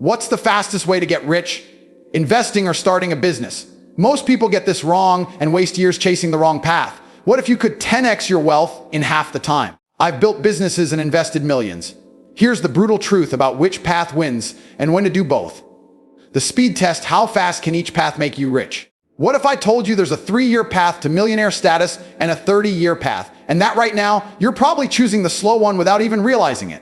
What's the fastest way to get rich? Investing or starting a business? Most people get this wrong and waste years chasing the wrong path. What if you could 10x your wealth in half the time? I've built businesses and invested millions. Here's the brutal truth about which path wins and when to do both. The speed test: how fast can each path make you rich? What if I told you there's a 3-year path to millionaire status and a 30-year path, and that right now, you're probably choosing the slow one without even realizing it?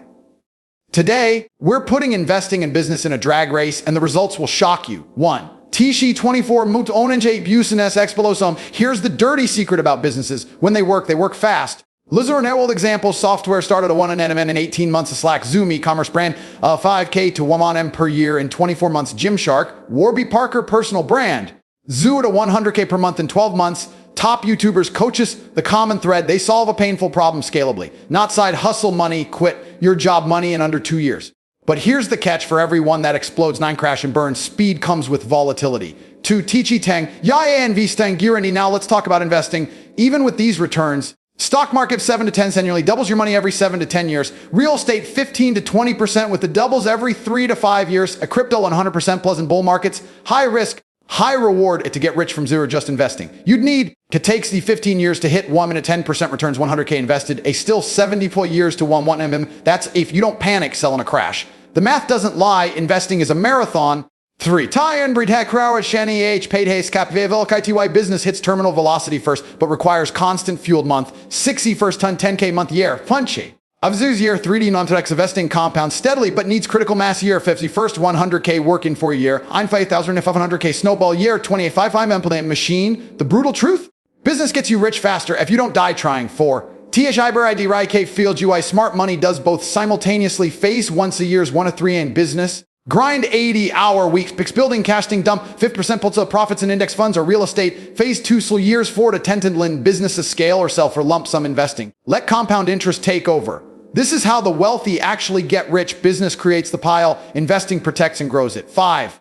Today, we're putting investing and business in a drag race, and the results will shock you. 1. Tishi 24 mut onenje business explosom. Here's the dirty secret about businesses. When they work fast. Lizer Nerwold example: software started at 1 NM in 18 months. A Slack Zoom e-commerce brand, 5K to 1 M per year in 24 months. Gymshark, Warby Parker personal brand, Zoo to 100K per month in 12 months. Top YouTubers, coaches, the common thread: they solve a painful problem scalably. Not side hustle money, quit your job money in under 2 years. But here's the catch: for everyone that explodes, 9 crash and burn. Speed comes with volatility. 2. Tichi Tang, Yaya and Vistang Girani. Now let's talk about investing. Even with these returns, stock market 7 to 10 annually, doubles your money every 7 to 10 years. Real estate 15 to 20% with the doubles every 3 to 5 years. A crypto 100% plus in bull markets. High risk, high reward to get rich from zero just investing. You'd need to take the 15 years to hit 1 minute 10% returns, 100K invested, a still 74 years to 1 MM. That's if you don't panic selling a crash. The math doesn't lie. Investing is a marathon. 3. Tyan Bridhet Crowd Shani H paid haste cap KTY business hits terminal velocity first, but requires constant fueled month. 60 first ton 10K month year. Punchy. Avzuz year 3D non-tex investing compounds steadily, but needs critical mass year. 50 first 100K working for a year. 5,500K snowball year. 2855 implement machine. The brutal truth: business gets you rich faster if you don't die trying. 4. THIBER ID K field UI smart money does both simultaneously. Phase once a year's 1 to 3 in business. Grind 80-hour weeks. Picks building, casting, dump 50% pulls up profits in index funds or real estate. Phase 2 slow years 4 to 10 to lend businesses scale or sell for lump sum investing. Let compound interest take over. This is how the wealthy actually get rich. Business creates the pile. Investing protects and grows it. 5.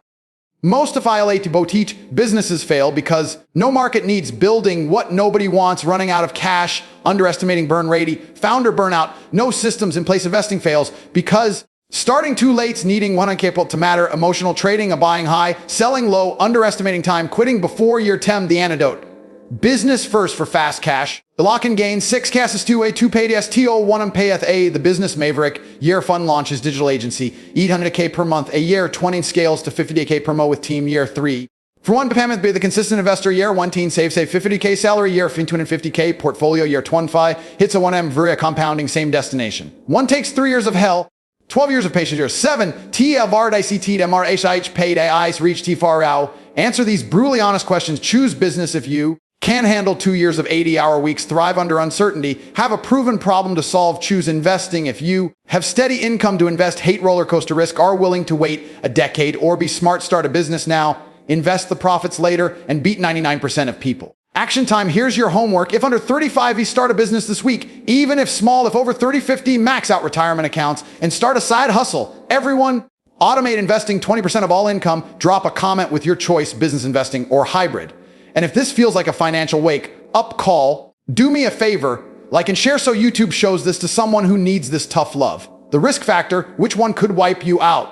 Most of ILA teach businesses fail because no market needs building what nobody wants, running out of cash, underestimating burn rate, founder burnout, no systems in place. Investing fails because starting too late, needing 100K to matter, emotional trading, a buying high, selling low, underestimating time, quitting before your tem. The antidote: business first for fast cash. The lock-in gain 6 casses 2A 2 paid STO 1 payeth A. The business maverick year fund launches digital agency 800K per month a year. 20 scales to 50K per month with team year 3. For 1 payment, be the consistent investor year 1 teen save 50K salary year 250K portfolio year 25 hits a 1M Varia compounding same destination. 1 takes 3 years of hell. 12 years of patience years. 7. TLVARDICT MRHIH paid AIs reach TFARAO. Answer these brutally honest questions. Choose business if you can handle 2 years of 80-hour weeks, thrive under uncertainty, have a proven problem to solve. Choose investing if you have steady income to invest, hate roller coaster risk, are willing to wait a decade, or be smart, start a business now, invest the profits later, and beat 99% of people. Action time: here's your homework. If under 35, you start a business this week. Even if small, if over 30, 50, max out retirement accounts and start a side hustle. Everyone, automate investing 20% of all income. Drop a comment with your choice: business investing or hybrid. And if this feels like a financial wake-up call, do me a favor, like and share so YouTube shows this to someone who needs this tough love. The risk factor: which one could wipe you out?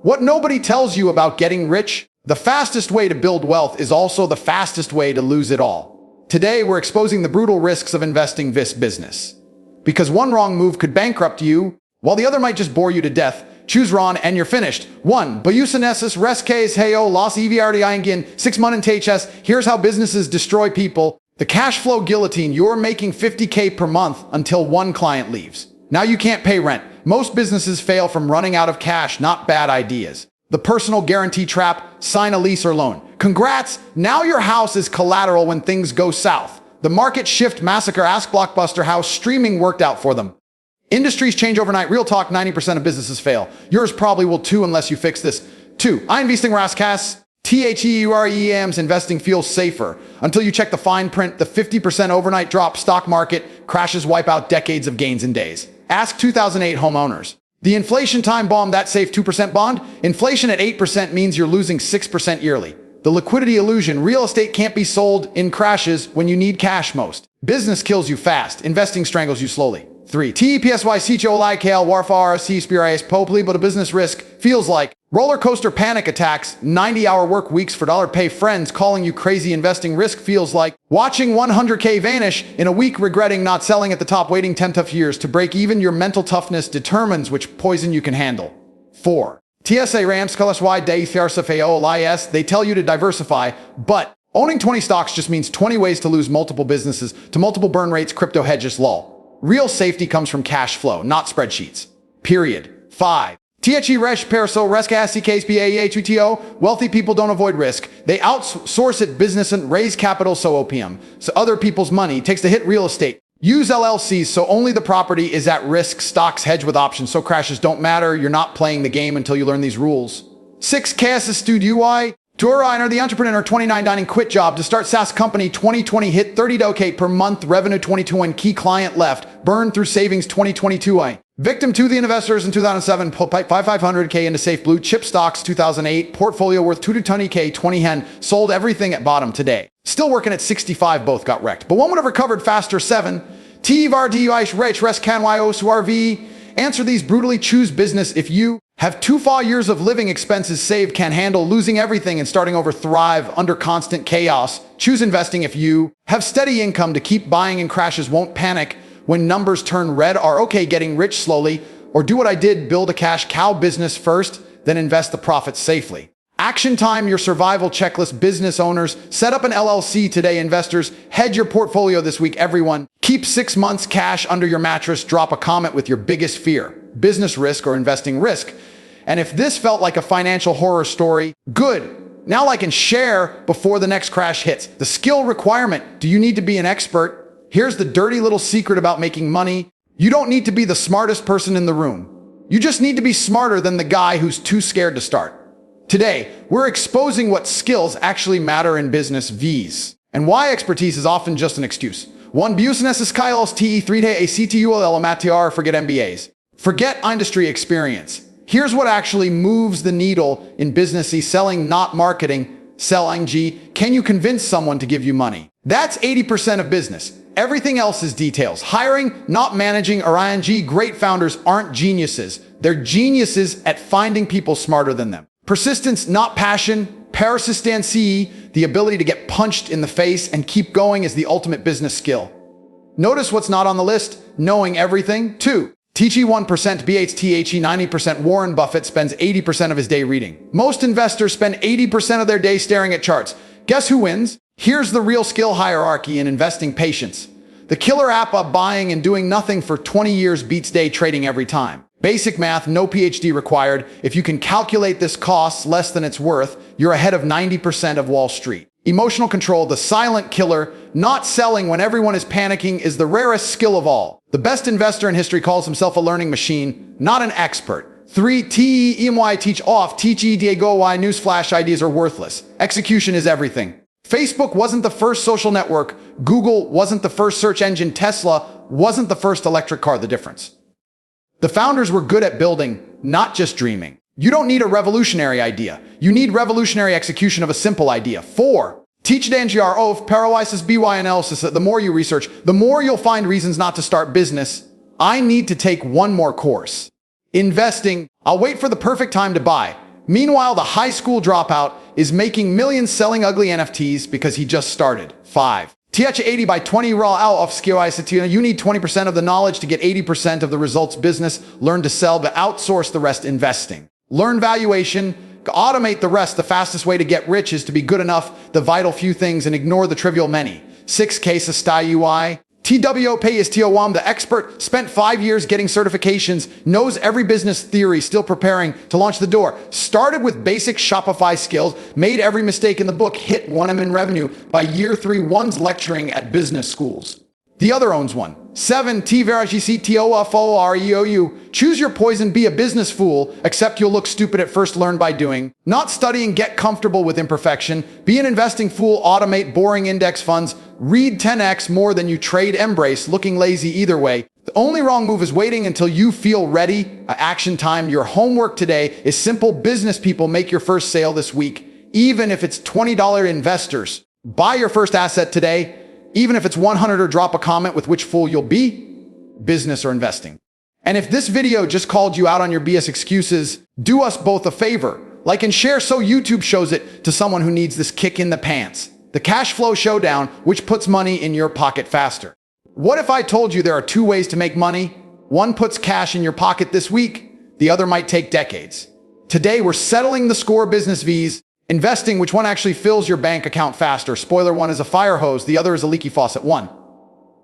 What nobody tells you about getting rich: the fastest way to build wealth is also the fastest way to lose it all. Today, we're exposing the brutal risks of investing this business. Because one wrong move could bankrupt you, while the other might just bore you to death. Choose wrong and you're finished. 1. Bayusanesis Rescase Heyo Los EVRDIangin 6 month THS. Here's how businesses destroy people. The cash flow guillotine: you're making 50K per month until one client leaves. Now you can't pay rent. Most businesses fail from running out of cash, not bad ideas. The personal guarantee trap: sign a lease or loan. Congrats, now your house is collateral when things go south. The market shift massacre: ask Blockbuster how streaming worked out for them. Industries change overnight. Real talk: 90% of businesses fail. Yours probably will too unless you fix this. 2. Investing Raskas. THEUREMs. Investing feels safer until you check the fine print. The 50% overnight drop: stock market crashes wipe out decades of gains in days. Ask 2008 homeowners. The inflation time bomb that saved 2% bond. Inflation at 8% means you're losing 6% yearly. The liquidity illusion: real estate can't be sold in crashes when you need cash most. Business kills you fast. Investing strangles you slowly. 3. TEPSYCHOLIKL Warfar CSPRIS Populi, but a business risk feels like roller coaster panic attacks, 90-hour work weeks for dollar pay friends calling you crazy. Investing risk feels like watching 100K vanish in a week, regretting not selling at the top, waiting 10 tough years to break even. Your mental toughness determines which poison you can handle. 4. TSA Rams KLSY Day THRSFAOLIS, they tell you to diversify, but owning 20 stocks just means 20 ways to lose multiple businesses to multiple burn rates. Crypto hedges lol. Real safety comes from cash flow, not spreadsheets. Period. 5. THE Resh Perso RESCASCKSPAEHUTO, wealthy people don't avoid risk. They outsource it business and raise capital so OPM. So other people's money takes the hit. Real estate. Use LLCs so only the property is at risk. Stocks hedge with options so crashes don't matter. You're not playing the game until you learn these rules. 6. KS Stud UI. Tour the entrepreneur 29 dining quit job to start SaaS company 2020 hit 30K per month revenue 22 and key client left burn through savings 2022 victim to the investors in 2007 pipe 500K into safe blue chip stocks 2008 portfolio worth 220K 20 hen sold everything at bottom today still working at 65 both got wrecked but one would have recovered faster. 7. TVAR DUI Rich Rest Canyo SURV answer these brutally choose business if you have 2 full years of living expenses saved, can handle losing everything and starting over, thrive under constant chaos. Choose investing if you have steady income to keep buying and crashes, won't panic when numbers turn red, are okay getting rich slowly, or do what I did, build a cash cow business first, then invest the profits safely. Action time, your survival checklist. Business owners, set up an LLC today. Investors, hedge your portfolio this week. Everyone, keep 6 months cash under your mattress. Drop a comment with your biggest fear, business risk or investing risk. And if this felt like a financial horror story, good. Now like and share before the next crash hits. The skill requirement. Do you need to be an expert? Here's the dirty little secret about making money. You don't need to be the smartest person in the room. You just need to be smarter than the guy who's too scared to start. Today, we're exposing what skills actually matter in business V's and why expertise is often just an excuse. 1. Business Kylos TE 3 day ACTULL MATR, forget MBAs. Forget industry experience. Here's what actually moves the needle in business: selling, not marketing. Selling G. Can you convince someone to give you money? That's 80% of business. Everything else is details. Hiring, not managing, or ING. Great founders aren't geniuses. They're geniuses at finding people smarter than them. Persistence, not passion. Persistency, the ability to get punched in the face and keep going, is the ultimate business skill. Notice what's not on the list: knowing everything. 2. TG 1% BHTHE 90%. Warren Buffett spends 80% of his day reading. Most investors spend 80% of their day staring at charts. Guess who wins? Here's the real skill hierarchy in investing: patience. The killer app of buying and doing nothing for 20 years beats day trading every time. Basic math, no PhD required. If you can calculate this costs less than it's worth, you're ahead of 90% of Wall Street. Emotional control, the silent killer. Not selling when everyone is panicking is the rarest skill of all. The best investor in history calls himself a learning machine, not an expert. 3. TEMY teach off. Teach Diego Y newsflash: ideas are worthless. Execution is everything. Facebook wasn't the first social network. Google wasn't the first search engine. Tesla wasn't the first electric car. The difference: the founders were good at building, not just dreaming. You don't need a revolutionary idea. You need revolutionary execution of a simple idea. 4. Teach the NGR of paralysis BY analysis. The more you research, the more you'll find reasons not to start business. I need to take one more course. Investing. I'll wait for the perfect time to buy. Meanwhile, the high school dropout is making millions selling ugly NFTs because he just started. 5. TH80 by 20 raw out of skill. You need 20% of the knowledge to get 80% of the results. Business, learn to sell, but outsource the rest. Investing. Learn valuation, automate the rest. The fastest way to get rich is to be good enough, the vital few things, and ignore the trivial many. 6. Cases style UI. TWOP is TOWAM, the expert, spent 5 years getting certifications, knows every business theory, still preparing to launch the door. Started with basic Shopify skills, made every mistake in the book, hit 1M in revenue. By year 3, one's lecturing at business schools. The other owns one. 7. TVRGCTOFOREOU. Choose your poison, be a business fool, except you'll look stupid at first. Learn by doing. Not studying, get comfortable with imperfection. Be an investing fool, automate boring index funds. Read 10x more than you trade. Embrace looking lazy either way. The only wrong move is waiting until you feel ready. Action time. Your homework today is simple. Business people, make your first sale this week, even if it's $20. Investors, buy your first asset today, even if it's 100, or drop a comment with which fool you'll be. business or investing. And if this video just called you out on your BS excuses, do us both a favor. Like and share so YouTube shows it to someone who needs this kick in the pants. The cash flow showdown, which puts money in your pocket faster. What if I told you there are two ways to make money? One puts cash in your pocket this week, the other might take decades. Today, we're settling the score business V's, investing, which one actually fills your bank account faster. Spoiler, one is a fire hose, the other is a leaky faucet. One,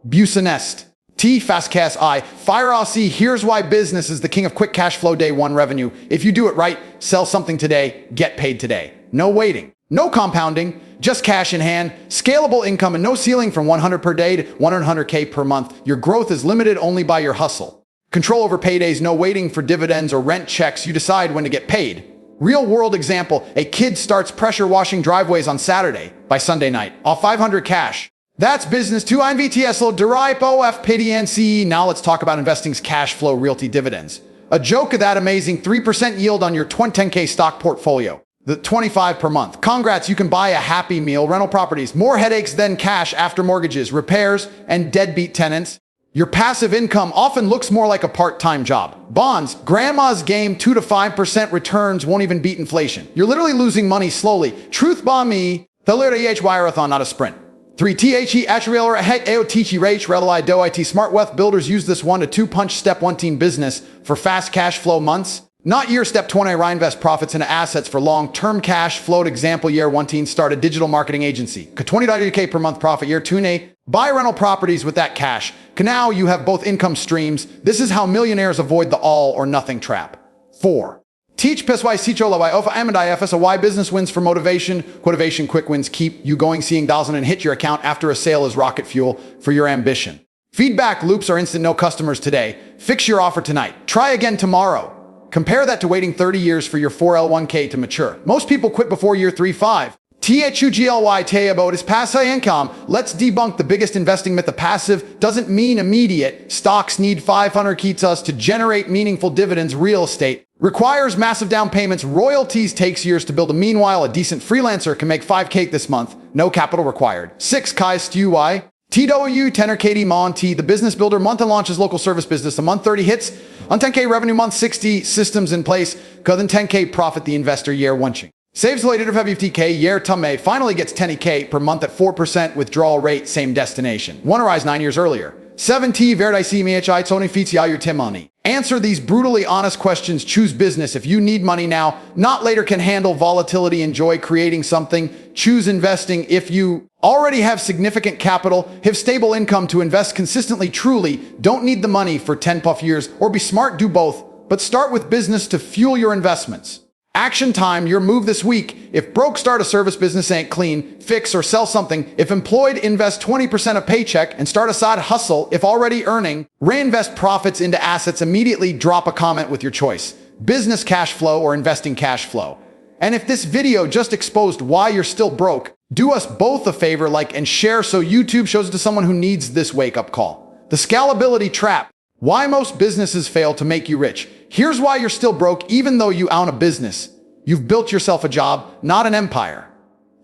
Business. T, fast cash I, fire I'll see. Here's why business is the king of quick cash flow day one revenue. If you do it right, sell something today, get paid today. No waiting, no compounding, just cash in hand, scalable income, and no ceiling from 100 per day to 100K per month. Your growth is limited only by your hustle. Control over paydays, no waiting for dividends or rent checks. You decide when to get paid. Real world example, a kid starts pressure washing driveways on Saturday. By Sunday night, off 500 cash. That's business. 2 INVTSL, derive OF PDNCE. Now let's talk about investing's cash flow realty dividends. A joke of that amazing 3% yield on your 10K stock portfolio. The 25 per month. Congrats, you can buy a Happy Meal, rental properties, more headaches than cash after mortgages, repairs, and deadbeat tenants. Your passive income often looks more like a part-time job. Bonds, grandma's game, 2 to 5% returns won't even beat inflation. You're literally losing money slowly. Truth bomb me, the marathon, not a sprint. 3 THE actual AOTC rate reli do IT smart wealth builders use this 1 to 2 punch step 1 team business for fast cash flow months. Not year step 20 reinvest profits into assets for long-term cash flowed. Example year 1 teen start a digital marketing agency. $20K per month profit year 2 buy rental properties with that cash. Now you have both income streams. This is how millionaires avoid the all or nothing trap. 4. Teach PSY Sicho Lawai Ofa Amadifs a why business wins for motivation. Motivation quick wins keep you going. Seeing $1,000 and hit your account after a sale is rocket fuel for your ambition. Feedback loops are instant, no customers today. Fix your offer tonight. Try again tomorrow. Compare that to waiting 30 years for your 4L1K to mature. Most people quit before year 3-5. THUGLY Tayabo is passive income. Let's debunk the biggest investing myth. The passive doesn't mean immediate. Stocks need 500 kitas to generate meaningful dividends. Real estate requires massive down payments. Royalties takes years to build. Meanwhile, a decent freelancer can make 5K this month. No capital required. 6 Kai Stu TW Tenor KD Mon T, the business builder. Month and launches local service business. A month 30 hits on 10K revenue. Month 60 systems in place. Go then 10K profit. The investor year onching. Saves related of FTK year Tame finally gets 10K per month at 4% withdrawal rate. Same destination. One arise 9 years earlier. 7T Verdi MHI Tony Fitzi your Timoni. Answer these brutally honest questions. Choose business. If you need money now, not later, can handle volatility, enjoy creating something. Choose investing. If you already have significant capital, have stable income to invest consistently, truly don't need the money for 10 plus years, or be smart, do both, but start with business to fuel your investments. Action time, your move this week. If broke, start a service business, ain't clean, fix or sell something. If employed, invest 20% of paycheck and start a side hustle. If already earning, reinvest profits into assets. Immediately drop a comment with your choice. Business cash flow or investing cash flow. And if this video just exposed why you're still broke, do us both a favor, like and share so YouTube shows it to someone who needs this wake-up call. The scalability trap. Why most businesses fail to make you rich. Here's why you're still broke even though you own a business. You've built yourself a job, not an empire.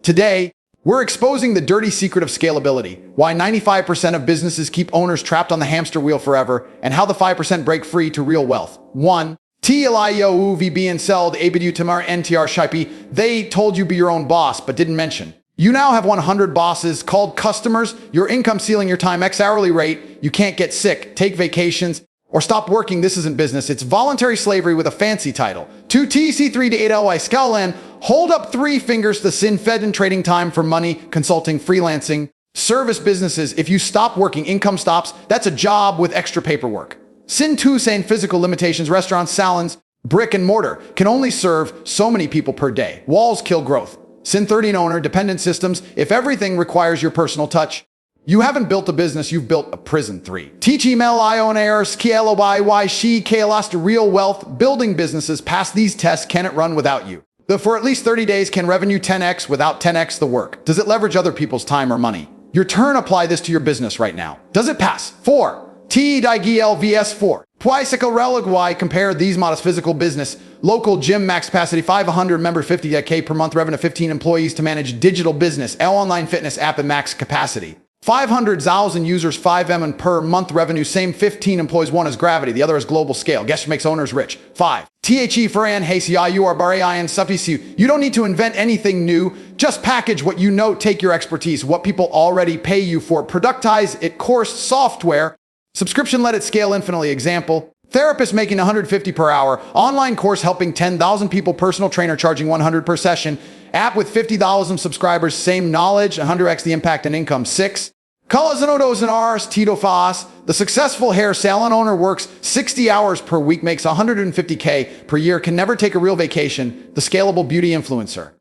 Today, we're exposing the dirty secret of scalability, why 95% of businesses keep owners trapped on the hamster wheel forever, and how the 5% break free to real wealth. 1. TLIOUVB and Seld Abidu Tamar NTR Shipe. They told you be your own boss, but didn't mention. You now have 100 bosses called customers, your income ceiling, your time X hourly rate. You can't get sick, take vacations, or stop working. This isn't business. It's voluntary slavery with a fancy title. 2 TC3 to 8 LY Scowland. Hold up 3 fingers. The sin fed and trading time for money, consulting, freelancing, service businesses. If you stop working, income stops. That's a job with extra paperwork. Sin 2 saying physical limitations. Restaurants, salons, brick and mortar can only serve so many people per day. Walls kill growth. Sin 13 owner, dependent systems. If everything requires your personal touch, you haven't built a business, you've built a prison. 3. Teach email ionairs, KLOYY, she, KLast, real wealth. Building businesses pass these tests. Can it run without you? For at least 30 days, can revenue 10x without 10x the work? Does it leverage other people's time or money? Your turn, apply this to your business right now. Does it pass? 4. TDIGLVS4. Twicycle religwy, compare these modest physical business. Local gym, max capacity 500 member, 50K per month, revenue 15 employees to manage digital business, online fitness app and max capacity. 500,000 users, 5M and per month revenue, same 15 employees. One is gravity, the other is global scale. Guess who makes owners rich? 5. THE for an HCI, you are Bari and Suffici. You don't need to invent anything new. Just package what you know, take your expertise, what people already pay you for, productize it, course, software, subscription, let it scale infinitely. Example, therapist making 150 per hour, online course helping 10,000 people, personal trainer charging 100 per session, app with 50,000 subscribers, same knowledge, 100x the impact and income. 6. Calazanodos and Rs, Tito Fas, the successful hair salon owner works 60 hours per week, makes 150K per year, can never take a real vacation, the scalable beauty influencer.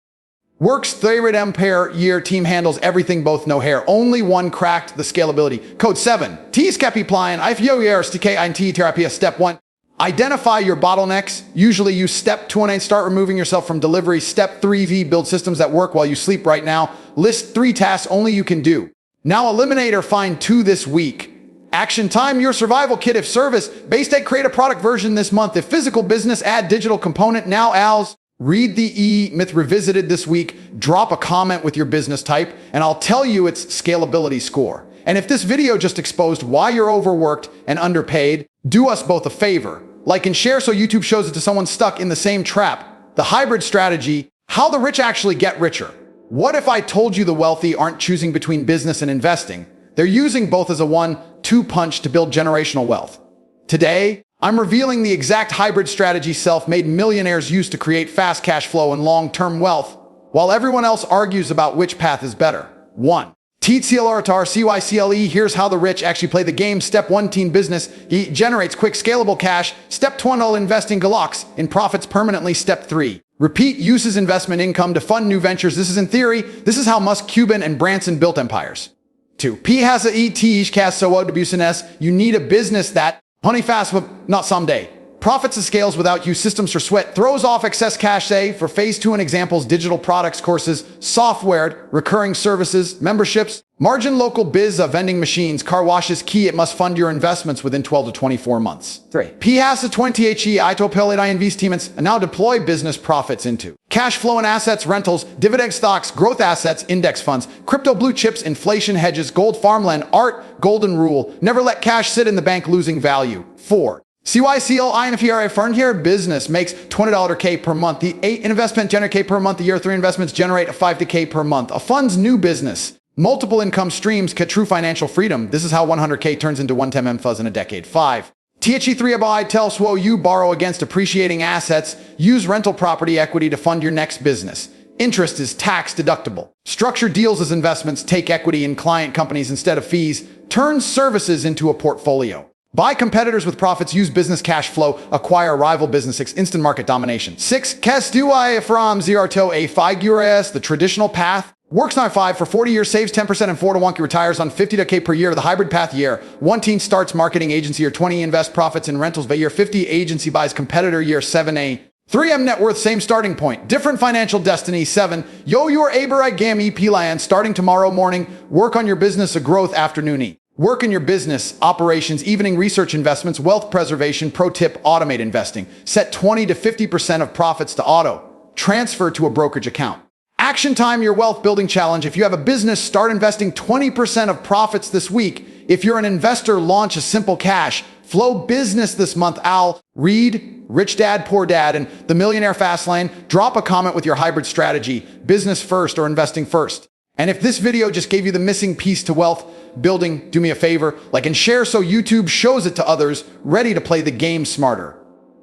Works 300M per year, team handles everything, both no hair. Only one cracked the scalability. Code 7. T's Capiplian, IFYOERSTK therapy. Step 1. Identify your bottlenecks. Usually use step 2 and start removing yourself from delivery. Step 3V, build systems that work while you sleep right now. List 3 tasks only you can do. Now eliminate or find 2 this week. Action time, your survival kit. If service, base state, create a product version this month. If physical business, add digital component. Now ALS, read the E-Myth Revisited this week. Drop a comment with your business type, and I'll tell you its scalability score. And if this video just exposed why you're overworked and underpaid, do us both a favor. Like and share so YouTube shows it to someone stuck in the same trap. The hybrid strategy, how the rich actually get richer. What if I told you the wealthy aren't choosing between business and investing? They're using both as a 1-2 punch to build generational wealth. Today, I'm revealing the exact hybrid strategy self-made millionaires use to create fast cash flow and long-term wealth, while everyone else argues about which path is better. 1. TCLRTAR CYCLE, here's how the rich actually play the game. Step 1, teen business. He generates quick, scalable cash. Step 2, investing galacks in profits permanently. Step 3. Repeat, uses investment income to fund new ventures. This is in theory. This is how Musk, Cuban, and Branson built empires. 2. P has a ET cast so what S. You need a business that honey fast, but not someday. Profits and scales without you, systems for sweat, throws off excess cash, say, for phase 2 and examples, digital products, courses, software, recurring services, memberships, margin local biz, vending machines, car washes, key, it must fund your investments within 12 to 24 months. 3. P has a 20 HE, itopelid investments, and now deploy business profits into cash flow and assets, rentals, dividend stocks, growth assets, index funds, crypto blue chips, inflation hedges, gold farmland, art, golden rule, never let cash sit in the bank losing value. 4. CYCL INFERA fund here business makes $20 K per month. The 8 investment generate K per month. The year 3 investments generate a 5 to K per month. A fund's new business. Multiple income streams, true financial freedom. This is how 100K turns into 110M fuzz in a decade. 5. THE3 abide tell SWO you borrow against appreciating assets. Use rental property equity to fund your next business. Interest is tax deductible. Structure deals as investments. Take equity in client companies instead of fees. Turn services into a portfolio. Buy competitors with profits, use business cash flow, acquire rival business. 6. Instant market domination. 6. Kes do I from 0 to a 5 euros, the traditional path. Works 9-5 for 40 years, saves 10% and 4 to 1, retires on 50K per year. The hybrid path year. 1 teen starts marketing agency year 20, invest profits in rentals by year 50, agency buys competitor year 7A. 3M net worth, same starting point. Different financial destiny. 7. Yo, your Aber Gam EP land starting tomorrow morning. Work on your business, a growth afternoon. Work in your business, operations, evening research investments, wealth preservation. Pro tip, automate investing. Set 20 to 50% of profits to auto. Transfer to a brokerage account. Action time, your wealth building challenge. If you have a business, start investing 20% of profits this week. If you're an investor, launch a simple cash flow business this month. Al, read Rich Dad, Poor Dad, and The Millionaire Fast Lane. Drop a comment with your hybrid strategy, business first or investing first. And if this video just gave you the missing piece to wealth building, do me a favor, like and share so YouTube shows it to others ready to play the game smarter.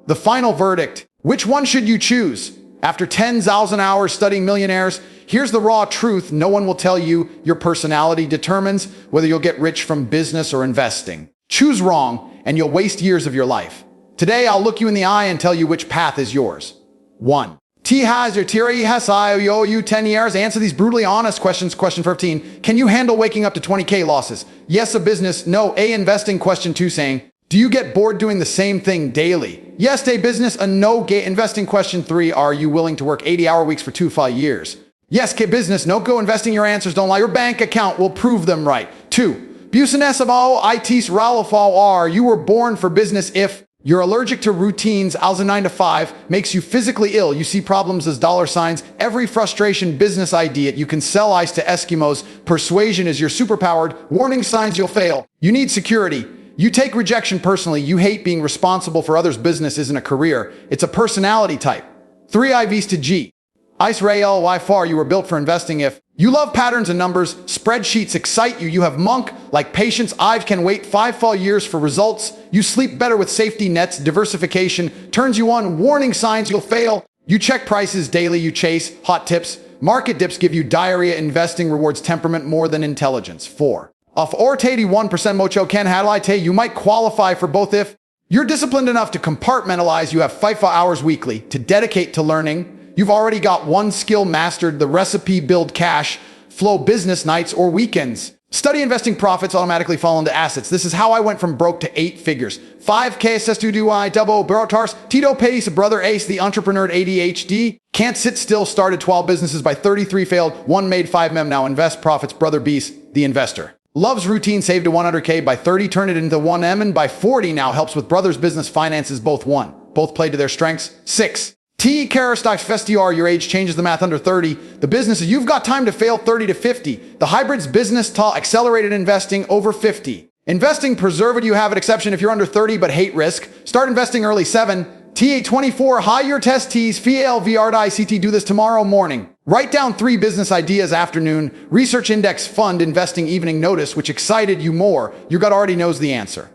The final verdict, which one should you choose? After 10,000 hours studying millionaires, here's the raw truth. No one will tell you. Your personality determines whether you'll get rich from business or investing. Choose wrong and you'll waste years of your life. Today, I'll look you in the eye and tell you which path is yours. 1. T has your Tiri has I owe you 10 years. Answer these brutally honest questions. Question 15. Can you handle waking up to 20K losses? Yes, a business. No, A, investing. Question 2 saying, do you get bored doing the same thing daily? Yes, a business. A no, G, investing. Question 3. Are you willing to work 80-hour weeks for 2 to 5 years? Yes, K, business. No, go investing. Your answers don't lie. Your bank account will prove them right. 2. Business of all ITs Ralafal are. You were born for business. If You're allergic to routines. As a 9 to 5 makes you physically ill. You see problems as dollar signs. Every frustration business idea. You can sell ice to Eskimos. Persuasion is your superpowered. Warning signs you'll fail. You need security. You take rejection personally. You hate being responsible for others' business isn't a career. It's a personality type. 3 IVs to G. Ice Rael, why far you were built for investing. If you love patterns and numbers, spreadsheets excite you. You have monk, like patience. Ive can wait 5 fall years for results. You sleep better with safety nets. Diversification turns you on. Warning signs you'll fail. You check prices daily. You chase hot tips. Market dips give you diarrhea. Investing rewards temperament more than intelligence. 4. Of or 81% mocho can hadlite. You might qualify for both if you're disciplined enough to compartmentalize. You have 5 hours weekly to dedicate to learning. You've already got one skill mastered, the recipe. Build cash flow business nights or weekends. Study investing. Profits automatically fall into assets. This is how I went from broke to 8 figures. 5K SSDUI double Barotars Tito Pace brother Ace the entrepreneur at ADHD can't sit still. Started 12 businesses by 33 failed. 1 made 5 mem now invest profits. Brother Beast the investor loves routine. Saved to 100K by 30 turned it into 1M and by 40 now helps with brothers business finances. Both played to their strengths. 6. T. Karastix Festiar, your age changes the math under 30. The businesses you've got time to fail 30 to 50. The hybrids business ta accelerated investing over 50. Investing preserved you have an exception if you're under 30 but hate risk. Start investing early. 7. TA24 high your test T's FLVR ICT do this tomorrow morning. Write down 3 business ideas afternoon. Research index fund investing evening notice which excited you more. Your gut already knows the answer.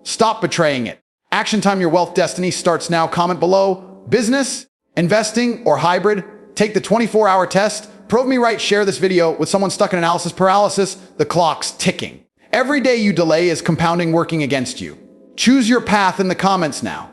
Stop betraying it. Action time. Your wealth destiny starts now. Comment below. Business, investing, or hybrid? Take the 24-hour test. Prove me right. Share this video with someone stuck in analysis paralysis. The clock's ticking. Every day you delay is compounding working against you. Choose your path in the comments now.